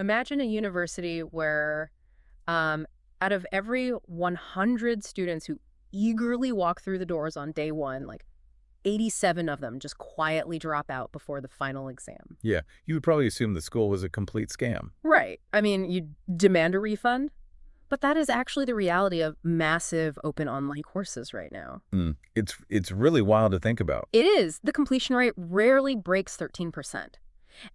Imagine a university where out of every 100 students who eagerly walk through the doors on day one, like 87 of them just quietly drop out before the final exam. Yeah, you would probably assume the school was a complete scam. Right. I mean, you demand a refund, but that is actually the reality of massive open online courses right now. It's really wild to think about. It is. The completion rate rarely breaks 13%.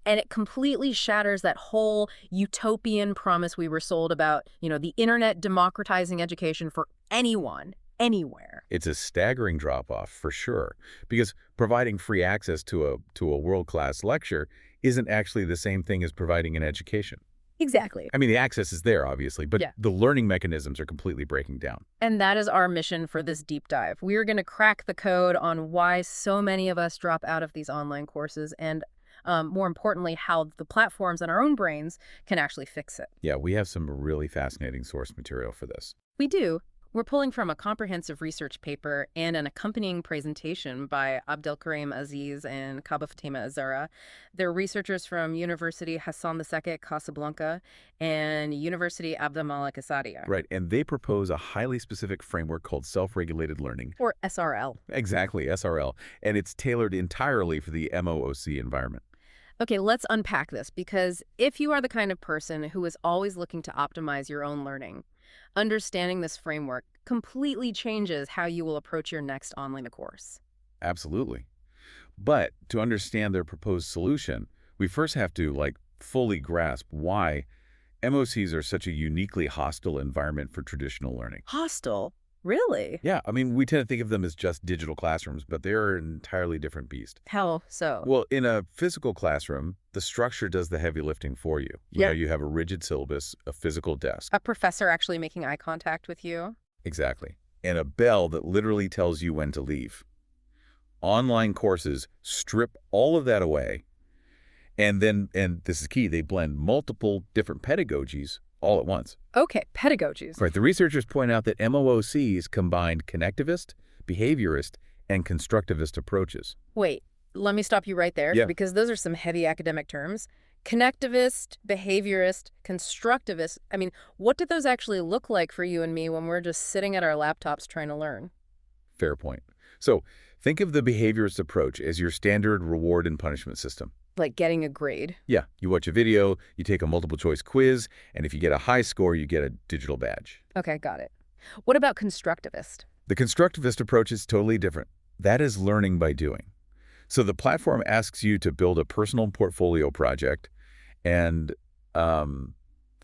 And it completely shatters that whole utopian promise we were sold about, the internet democratizing education for anyone, anywhere. It's a staggering drop-off for sure, because providing free access to a world-class lecture isn't actually the same thing as providing an education. Exactly. I mean, the access is there, obviously, but Yeah. the learning mechanisms are completely breaking down. And that is our mission for this deep dive. We are going to crack the code on why so many of us drop out of these online courses and, more importantly, how the platforms and our own brains can actually fix it. Yeah, we have some really fascinating source material for this. We do. We're pulling from a comprehensive research paper and an accompanying presentation by Abdelkarim Aziz and Kaba Fatima Azara. They're researchers from University Hassan II Casablanca and University Abdelmalek Assadia. Right, and they propose a highly specific framework called self-regulated learning. Or SRL. Exactly, SRL, and it's tailored entirely for the MOOC environment. Okay, let's unpack this, because if you are the kind of person who is always looking to optimize your own learning, understanding this framework completely changes how you will approach your next online course. Absolutely. But to understand their proposed solution, we first have to, fully grasp why MOCs are such a uniquely hostile environment for traditional learning. Hostile? Really? Yeah, I mean, we tend to think of them as just digital classrooms, but they're an entirely different beast. How so? Well, in a physical classroom, the structure does the heavy lifting for you. Yeah. You have a rigid syllabus, a physical desk. A professor actually making eye contact with you? Exactly. And a bell that literally tells you when to leave. Online courses strip all of that away, and this is key, they blend multiple different pedagogies all at once. Okay, pedagogies. Right. The researchers point out that MOOCs combine connectivist, behaviorist, and constructivist approaches. Wait, let me stop you right there, Yeah. because those are some heavy academic terms. Connectivist, behaviorist, constructivist. I mean, what did those actually look like for you and me when we're just sitting at our laptops trying to learn? Fair point. So think of the behaviorist approach as your standard reward and punishment system. Like getting a grade. Yeah, you watch a video, you take a multiple choice quiz, and if you get a high score, you get a digital badge. Okay, got it. What about constructivist? The constructivist approach is totally different. That is learning by doing. So the platform asks you to build a personal portfolio project and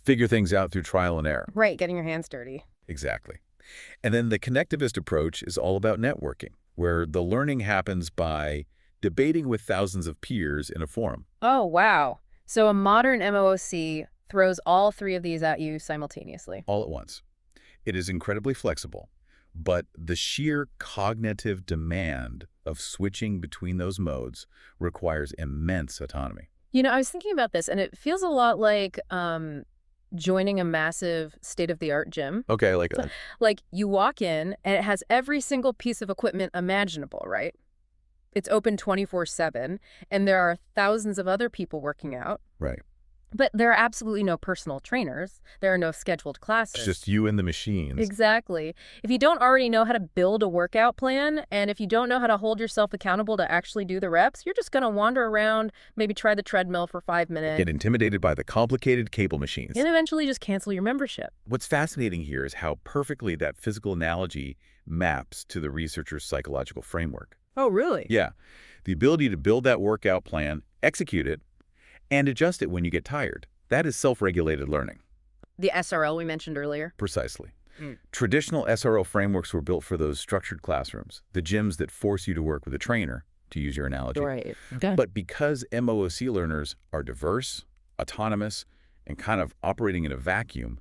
figure things out through trial and error. Right, getting your hands dirty. Exactly. And then the connectivist approach is all about networking, where the learning happens by debating with thousands of peers in a forum. Oh, wow. So a modern MOOC throws all three of these at you simultaneously. All at once. It is incredibly flexible, but the sheer cognitive demand of switching between those modes requires immense autonomy. I was thinking about this, and it feels a lot like joining a massive state-of-the-art gym. Okay, Like, you walk in, and it has every single piece of equipment imaginable, right? It's open 24/7, and there are thousands of other people working out. right. But there are absolutely no personal trainers. There are no scheduled classes. It's just you and the machines. Exactly. If you don't already know how to build a workout plan, and if you don't know how to hold yourself accountable to actually do the reps, you're just going to wander around, maybe try the treadmill for 5 minutes, Get intimidated by the complicated cable machines. and eventually just cancel your membership. What's fascinating here is how perfectly that physical analogy maps to the researcher's psychological framework. Oh, really? Yeah, the ability to build that workout plan, execute it, and adjust it when you get tired. That is self-regulated learning. The SRL we mentioned earlier. Precisely. Traditional SRO frameworks were built for those structured classrooms, the gyms that force you to work with a trainer, to use your analogy. Right. Okay. But because MOOC learners are diverse, autonomous, and kind of operating in a vacuum,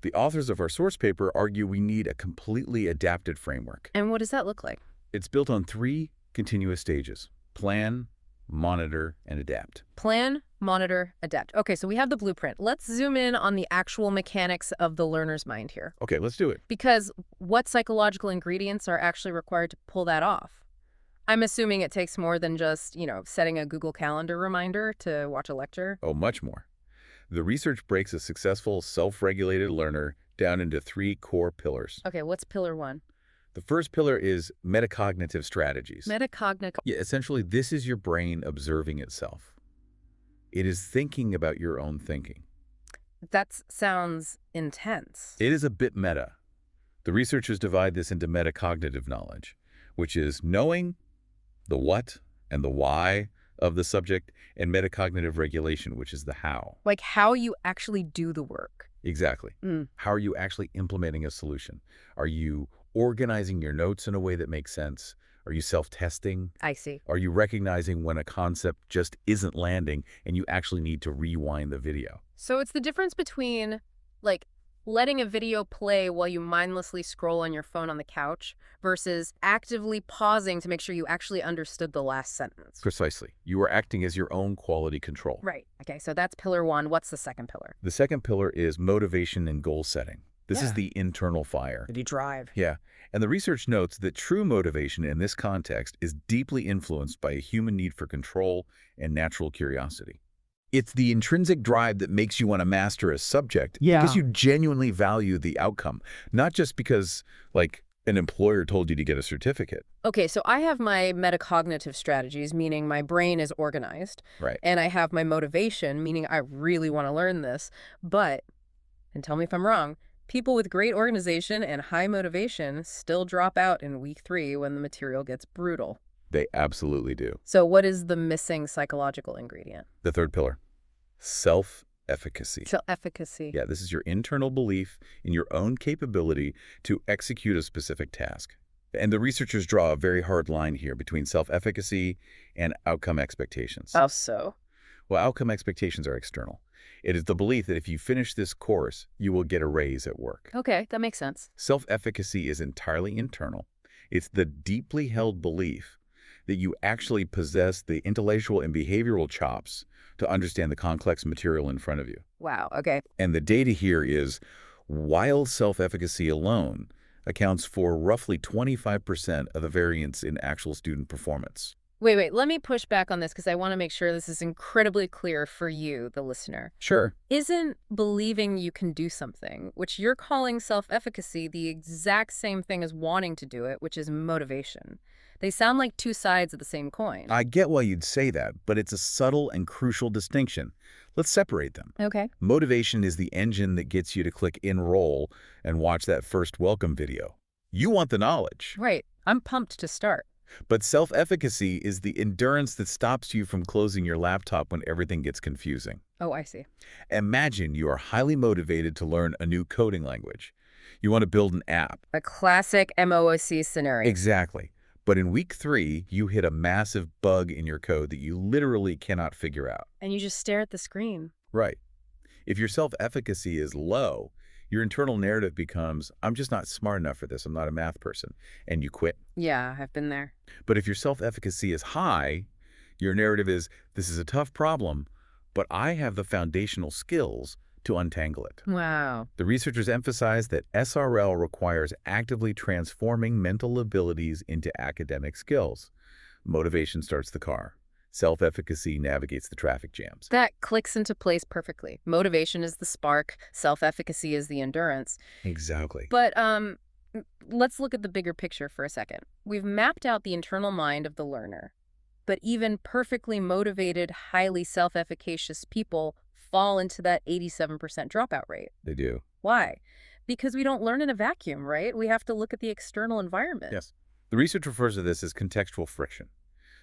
the authors of our source paper argue we need a completely adapted framework. And what does that look like? It's built on 3 continuous stages: plan, monitor, and adapt. Plan, monitor, adapt. Okay, so we have the blueprint. Let's zoom in on the actual mechanics of the learner's mind here. Okay, let's do it. Because what psychological ingredients are actually required to pull that off? I'm assuming it takes more than just, setting a Google Calendar reminder to watch a lecture. Oh, much more. The research breaks a successful self-regulated learner down into 3 core pillars. Okay, what's pillar one? The first pillar is metacognitive strategies. Metacognitive. Yeah, essentially, this is your brain observing itself. It is thinking about your own thinking. That sounds intense. It is a bit meta. The researchers divide this into metacognitive knowledge, which is knowing the what and the why of the subject, and metacognitive regulation, which is the how. Like how you actually do the work. Exactly. Mm. How are you actually implementing a solution? Are you organizing your notes in a way that makes sense? Are you self-testing? I see. Are you recognizing when a concept just isn't landing and you actually need to rewind the video? So it's the difference between, like, letting a video play while you mindlessly scroll on your phone on the couch versus actively pausing to make sure you actually understood the last sentence. Precisely. You are acting as your own quality control. Right. Okay, so that's pillar one. What's the second pillar? The second pillar is motivation and goal setting. This is the internal fire. Did you drive? Yeah, and the research notes that true motivation in this context is deeply influenced by a human need for control and natural curiosity. It's the intrinsic drive that makes you want to master a subject because you genuinely value the outcome, not just because, like, an employer told you to get a certificate. Okay, so I have my metacognitive strategies, meaning my brain is organized. Right. And I have my motivation, meaning I really want to learn this. But, and tell me if I'm wrong, people with great organization and high motivation still drop out in week 3 when the material gets brutal. They absolutely do. So what is the missing psychological ingredient? The third pillar, self-efficacy. Self-efficacy. Yeah, this is your internal belief in your own capability to execute a specific task. And the researchers draw a very hard line here between self-efficacy and outcome expectations. How so? Well, outcome expectations are external. It is the belief that if you finish this course, you will get a raise at work. Okay, that makes sense. Self-efficacy is entirely internal. It's the deeply held belief that you actually possess the intellectual and behavioral chops to understand the complex material in front of you. Wow, okay. And the data here is, while self-efficacy alone accounts for roughly 25% of the variance in actual student performance. Wait, let me push back on this because I want to make sure this is incredibly clear for you, the listener. Sure. Isn't believing you can do something, which you're calling self-efficacy, the exact same thing as wanting to do it, which is motivation? They sound like two sides of the same coin. I get why you'd say that, but it's a subtle and crucial distinction. Let's separate them. Okay. Motivation is the engine that gets you to click enroll and watch that first welcome video. You want the knowledge. Right. I'm pumped to start. But self-efficacy is the endurance that stops you from closing your laptop when everything gets confusing. Oh, I see. Imagine you are highly motivated to learn a new coding language. You want to build an app. A classic MOOC scenario. Exactly. But in week 3, you hit a massive bug in your code that you literally cannot figure out. And you just stare at the screen. Right. If your self-efficacy is low, your internal narrative becomes, I'm just not smart enough for this, I'm not a math person, and you quit. Yeah, I've been there. But if your self-efficacy is high, your narrative is, this is a tough problem, but I have the foundational skills to untangle it. Wow. The researchers emphasize that SRL requires actively transforming mental abilities into academic skills. Motivation starts the car. Self-efficacy navigates the traffic jams. That clicks into place perfectly. Motivation is the spark. Self-efficacy is the endurance. Exactly. But let's look at the bigger picture for a second. We've mapped out the internal mind of the learner. But even perfectly motivated, highly self-efficacious people fall into that 87% dropout rate. They do. Why? Because we don't learn in a vacuum, right? We have to look at the external environment. Yes. The research refers to this as contextual friction.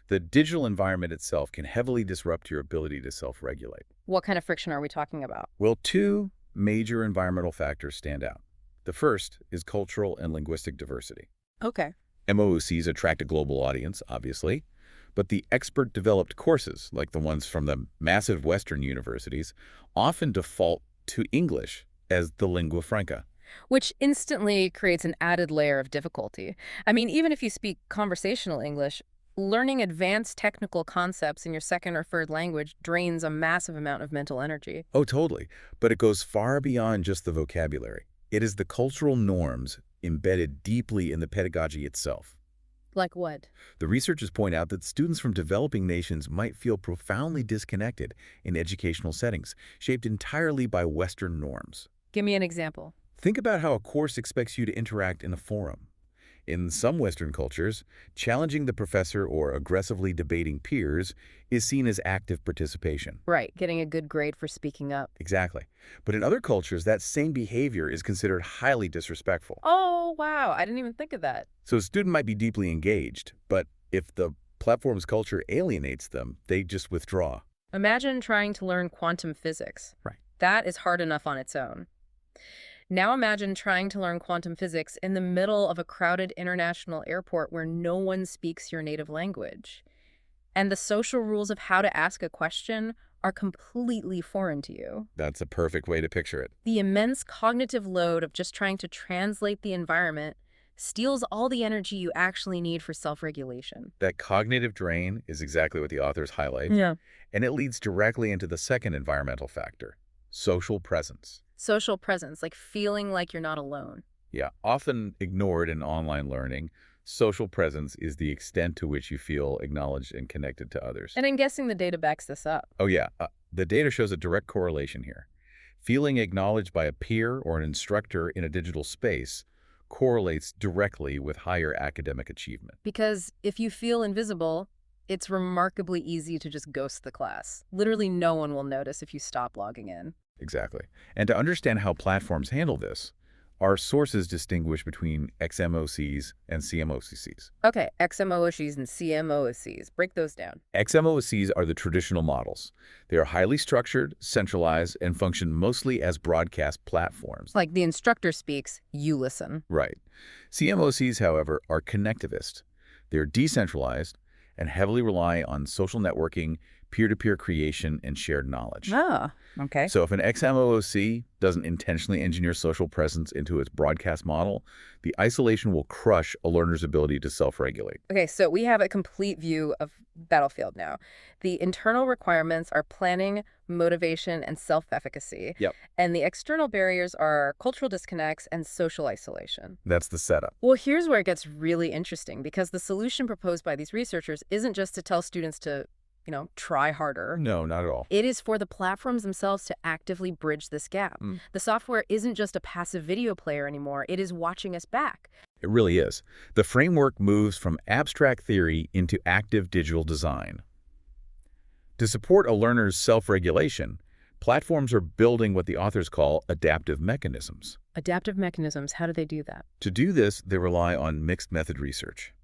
The digital environment itself can heavily disrupt your ability to self-regulate. What kind of friction are we talking about? Well, 2 major environmental factors stand out. The first is cultural and linguistic diversity. Okay. MOOCs attract a global audience, obviously, but the expert-developed courses, like the ones from the massive Western universities, often default to English as the lingua franca. Which instantly creates an added layer of difficulty. I mean, even if you speak conversational English, learning advanced technical concepts in your second or third language drains a massive amount of mental energy. Oh, totally. But it goes far beyond just the vocabulary. It is the cultural norms embedded deeply in the pedagogy itself. Like what? The researchers point out that students from developing nations might feel profoundly disconnected in educational settings, shaped entirely by Western norms. Give me an example. Think about how a course expects you to interact in a forum. In some Western cultures, challenging the professor or aggressively debating peers is seen as active participation. Right, getting a good grade for speaking up. Exactly. But in other cultures, that same behavior is considered highly disrespectful. Oh, wow. I didn't even think of that. So a student might be deeply engaged, but if the platform's culture alienates them, they just withdraw. Imagine trying to learn quantum physics. Right. That is hard enough on its own. Now imagine trying to learn quantum physics in the middle of a crowded international airport where no one speaks your native language. And the social rules of how to ask a question are completely foreign to you. That's a perfect way to picture it. The immense cognitive load of just trying to translate the environment steals all the energy you actually need for self-regulation. That cognitive drain is exactly what the authors highlight, Yeah. and it leads directly into the second environmental factor, social presence. Social presence, like feeling like you're not alone. Yeah, often ignored in online learning, social presence is the extent to which you feel acknowledged and connected to others. And I'm guessing the data backs this up. Oh yeah, the data shows a direct correlation here. Feeling acknowledged by a peer or an instructor in a digital space correlates directly with higher academic achievement. Because if you feel invisible, it's remarkably easy to just ghost the class. Literally no one will notice if you stop logging in. Exactly. And to understand how platforms handle this, our sources distinguish between XMOCs and CMOCs. Okay, XMOOCs and CMOOCs. Break those down. XMOCs are the traditional models. They are highly structured, centralized, and function mostly as broadcast platforms. Like the instructor speaks, you listen. Right. CMOCs, however, are connectivist. They're decentralized and heavily rely on social networking, peer-to-peer creation, and shared knowledge. Ah, okay. So if an XMOOC doesn't intentionally engineer social presence into its broadcast model, the isolation will crush a learner's ability to self-regulate. Okay, so we have a complete view of Battlefield now. The internal requirements are planning, motivation, and self-efficacy. Yep. And the external barriers are cultural disconnects and social isolation. That's the setup. Well, here's where it gets really interesting, because the solution proposed by these researchers isn't just to tell students to try harder. No, not at all. It is for the platforms themselves to actively bridge this gap. The software isn't just a passive video player anymore. It is watching us back. It really is. The framework moves from abstract theory into active digital design. To support a learner's self-regulation, platforms are building what the authors call adaptive mechanisms. Adaptive mechanisms, how do they do that? To do this, they rely on mixed method research.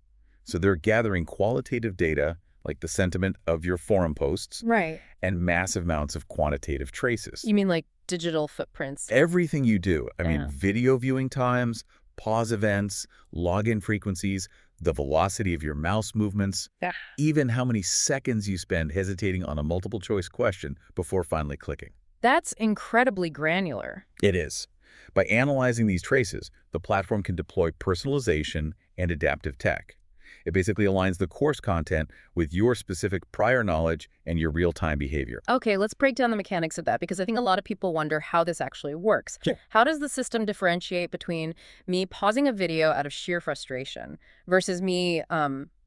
So they're gathering qualitative data like the sentiment of your forum posts, Right. and massive amounts of quantitative traces. You mean like digital footprints? Everything you do, I mean, Yeah. video viewing times, pause events, login frequencies, the velocity of your mouse movements, Yeah. even how many seconds you spend hesitating on a multiple choice question before finally clicking. That's incredibly granular. It is. By analyzing these traces, the platform can deploy personalization and adaptive tech. It basically aligns the course content with your specific prior knowledge and your real-time behavior. Okay, let's break down the mechanics of that, because I think a lot of people wonder how this actually works. Sure. How does the system differentiate between me pausing a video out of sheer frustration versus me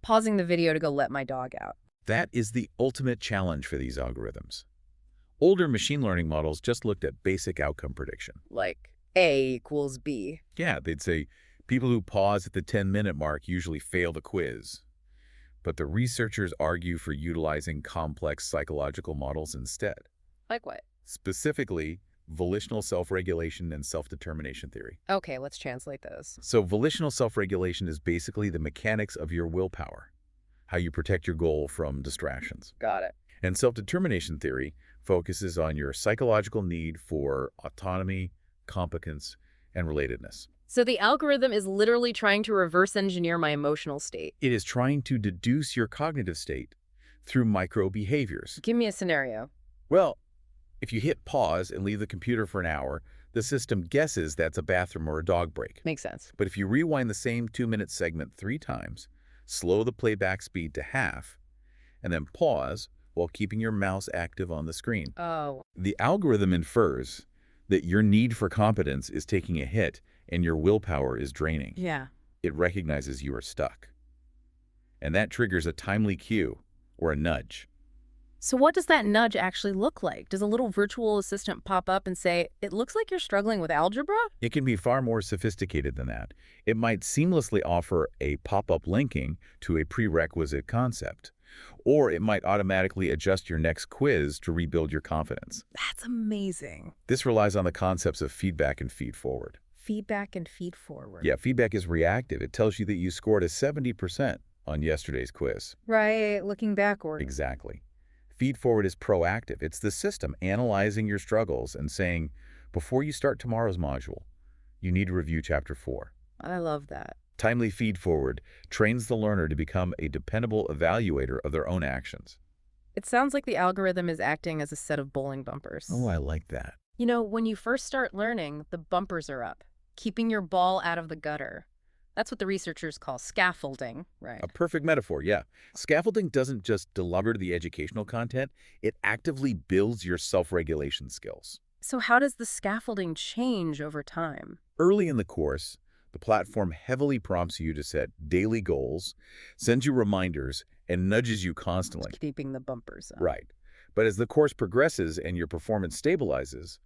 pausing the video to go let my dog out? That is the ultimate challenge for these algorithms. Older machine learning models just looked at basic outcome prediction. Like A equals B. Yeah, they'd say people who pause at the 10-minute mark usually fail the quiz. But the researchers argue for utilizing complex psychological models instead. Like what? Specifically, volitional self-regulation and self-determination theory. Okay, let's translate those. So volitional self-regulation is basically the mechanics of your willpower, how you protect your goal from distractions. Got it. And self-determination theory focuses on your psychological need for autonomy, competence, and relatedness. So the algorithm is literally trying to reverse engineer my emotional state. It is trying to deduce your cognitive state through micro behaviors. Give me a scenario. Well, if you hit pause and leave the computer for an hour, the system guesses that's a bathroom or a dog break. Makes sense. But if you rewind the same 2-minute segment 3 times, slow the playback speed to half, and then pause while keeping your mouse active on the screen, Oh. the algorithm infers that your need for competence is taking a hit and your willpower is draining. Yeah. It recognizes you are stuck. and that triggers a timely cue or a nudge. So what does that nudge actually look like? Does a little virtual assistant pop up and say, "It looks like you're struggling with algebra"? It can be far more sophisticated than that. It might seamlessly offer a pop-up linking to a prerequisite concept, or it might automatically adjust your next quiz to rebuild your confidence. That's amazing. This relies on the concepts of feedback and feed-forward. Feedback and feed forward. Yeah, feedback is reactive. It tells you that you scored a 70% on yesterday's quiz. Right, looking backward. Exactly. Feed-forward is proactive. It's the system analyzing your struggles and saying, before you start tomorrow's module, you need to review Chapter 4. I love that. Timely feed-forward trains the learner to become a dependable evaluator of their own actions. It sounds like the algorithm is acting as a set of bowling bumpers. Oh, I like that. You know, when you first start learning, the bumpers are up, keeping your ball out of the gutter. That's what the researchers call scaffolding, right? A perfect metaphor, yeah. Scaffolding doesn't just deliver the educational content, it actively builds your self-regulation skills. So how does the scaffolding change over time? Early in the course, the platform heavily prompts you to set daily goals, sends you reminders, and nudges you constantly. Keeping the bumpers up. Right. But as the course progresses and your performance stabilizes,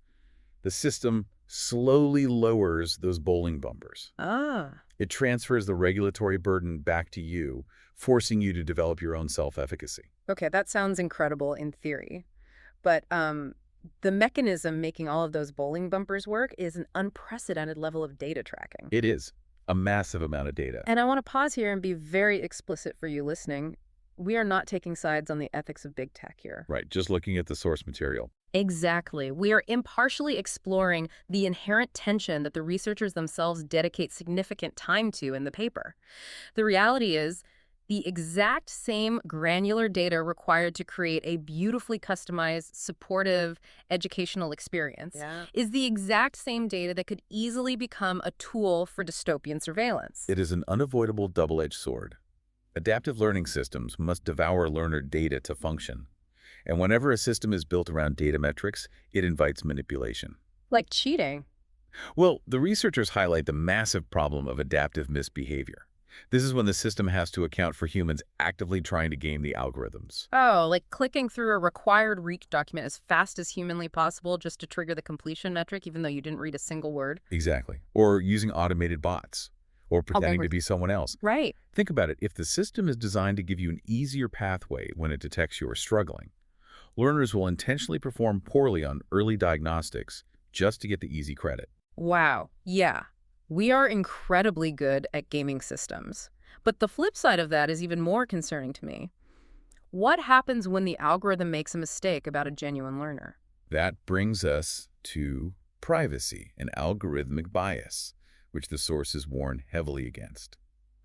the system slowly lowers those bowling bumpers. Ah. It transfers the regulatory burden back to you, forcing you to develop your own self-efficacy. Okay, that sounds incredible in theory. But the mechanism making all of those bowling bumpers work is an unprecedented level of data tracking. It is a massive amount of data. And I want to pause here and be very explicit for you listening. We are not taking sides on the ethics of big tech here. Right, just looking at the source material. Exactly. We are impartially exploring the inherent tension that the researchers themselves dedicate significant time to in the paper. The reality is, the exact same granular data required to create a beautifully customized, supportive educational experience is the exact same data that could easily become a tool for dystopian surveillance. It is an unavoidable double-edged sword. Adaptive learning systems must devour learner data to function. And whenever a system is built around data metrics, it invites manipulation. Like cheating. Well, the researchers highlight the massive problem of adaptive misbehavior. This is when the system has to account for humans actively trying to game the algorithms. Oh, like clicking through a required reach document as fast as humanly possible just to trigger the completion metric, even though you didn't read a single word. Exactly. Or using automated bots. Or pretending to be someone else. Right. Think about it. If the system is designed to give you an easier pathway when it detects you are struggling, learners will intentionally perform poorly on early diagnostics just to get the easy credit. Wow. Yeah. We are incredibly good at gaming systems. But the flip side of that is even more concerning to me. What happens when the algorithm makes a mistake about a genuine learner? That brings us to privacy and algorithmic bias, which the sources warn heavily against.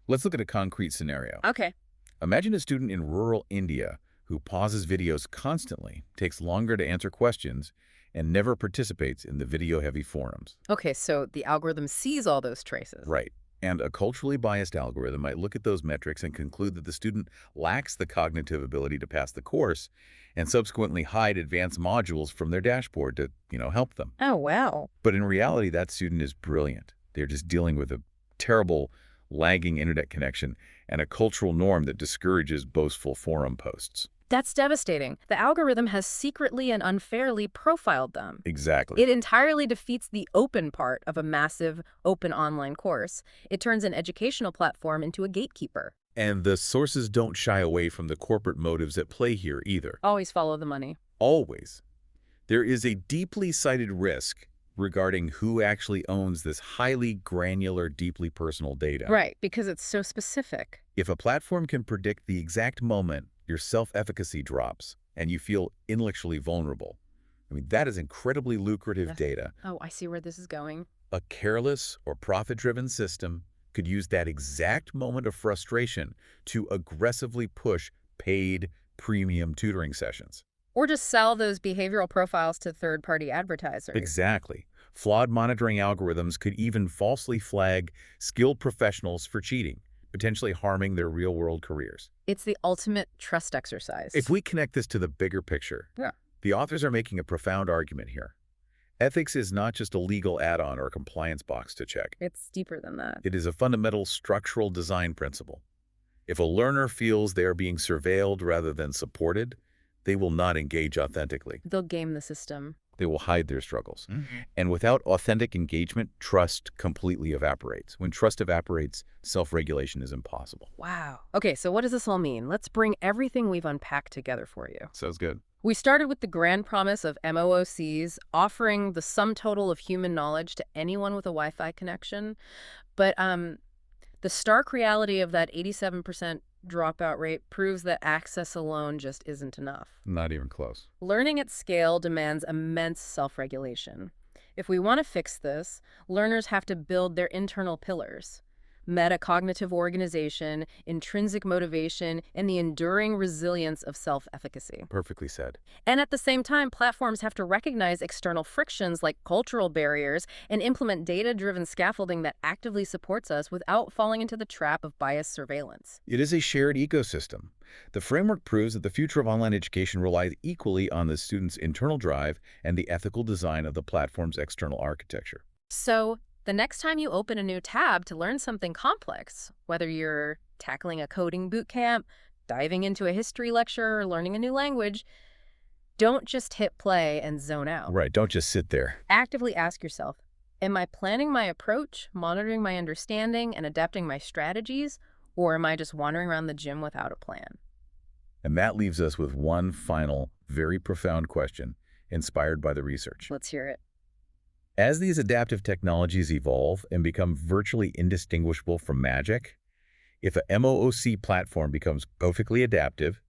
Let's look at a concrete scenario. Okay. Imagine a student in rural India who pauses videos constantly, takes longer to answer questions, and never participates in the video-heavy forums. Okay, so the algorithm sees all those traces. Right. And a culturally biased algorithm might look at those metrics and conclude that the student lacks the cognitive ability to pass the course and subsequently hide advanced modules from their dashboard to, help them. Oh, wow. But in reality, that student is brilliant. They're just dealing with a terrible lagging internet connection and a cultural norm that discourages boastful forum posts. That's devastating. The algorithm has secretly and unfairly profiled them. Exactly. It entirely defeats the open part of a massive, open online course. It turns an educational platform into a gatekeeper. And the sources don't shy away from the corporate motives at play here either. Always follow the money. Always. There is a deeply cited risk regarding who actually owns this highly granular, deeply personal data. Right, because it's so specific. If a platform can predict the exact moment your self-efficacy drops and you feel intellectually vulnerable, that is incredibly lucrative data. Oh, I see where this is going. A careless or profit-driven system could use that exact moment of frustration to aggressively push paid premium tutoring sessions. Or just sell those behavioral profiles to third-party advertisers. Exactly. Flawed monitoring algorithms could even falsely flag skilled professionals for cheating, potentially harming their real-world careers. It's the ultimate trust exercise. If we connect this to the bigger picture, the authors are making a profound argument here. Ethics is not just a legal add-on or a compliance box to check. It's deeper than that. It is a fundamental structural design principle. If a learner feels they are being surveilled rather than supported, they will not engage authentically. They'll game the system. They will hide their struggles. And without authentic engagement, trust completely evaporates. When trust evaporates, self-regulation is impossible. Wow. Okay, so what does this all mean? Let's bring everything we've unpacked together for you. Sounds good. We started with the grand promise of MOOCs, offering the sum total of human knowledge to anyone with a Wi-Fi connection. But the stark reality of that 87% dropout rate proves that access alone just isn't enough. Not even close. Learning at scale demands immense self-regulation. If we want to fix this, learners have to build their internal pillars: metacognitive organization, intrinsic motivation, and the enduring resilience of self-efficacy. Perfectly said. And at the same time, platforms have to recognize external frictions like cultural barriers and implement data-driven scaffolding that actively supports us without falling into the trap of biased surveillance. It is a shared ecosystem. The framework proves that the future of online education relies equally on the student's internal drive and the ethical design of the platform's external architecture. So, the next time you open a new tab to learn something complex, whether you're tackling a coding bootcamp, diving into a history lecture, or learning a new language, don't just hit play and zone out. Right, don't just sit there. Actively ask yourself, am I planning my approach, monitoring my understanding, and adapting my strategies, or am I just wandering around the gym without a plan? And that leaves us with one final, very profound question, inspired by the research. Let's hear it. As these adaptive technologies evolve and become virtually indistinguishable from magic, if a MOOC platform becomes perfectly adaptive,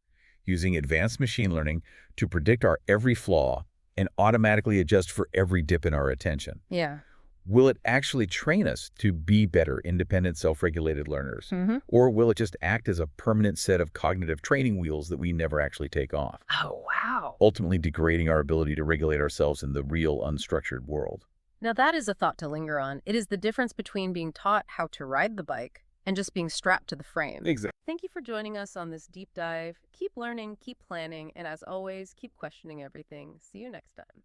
using advanced machine learning to predict our every flaw and automatically adjust for every dip in our attention, Yeah. will it actually train us to be better, independent, self-regulated learners? Or will it just act as a permanent set of cognitive training wheels that we never actually take off, Oh, wow. ultimately degrading our ability to regulate ourselves in the real, unstructured world? Now that is a thought to linger on. It is the difference between being taught how to ride the bike and just being strapped to the frame. Exactly. Thank you for joining us on this deep dive. Keep learning, keep planning, and as always, keep questioning everything. See you next time.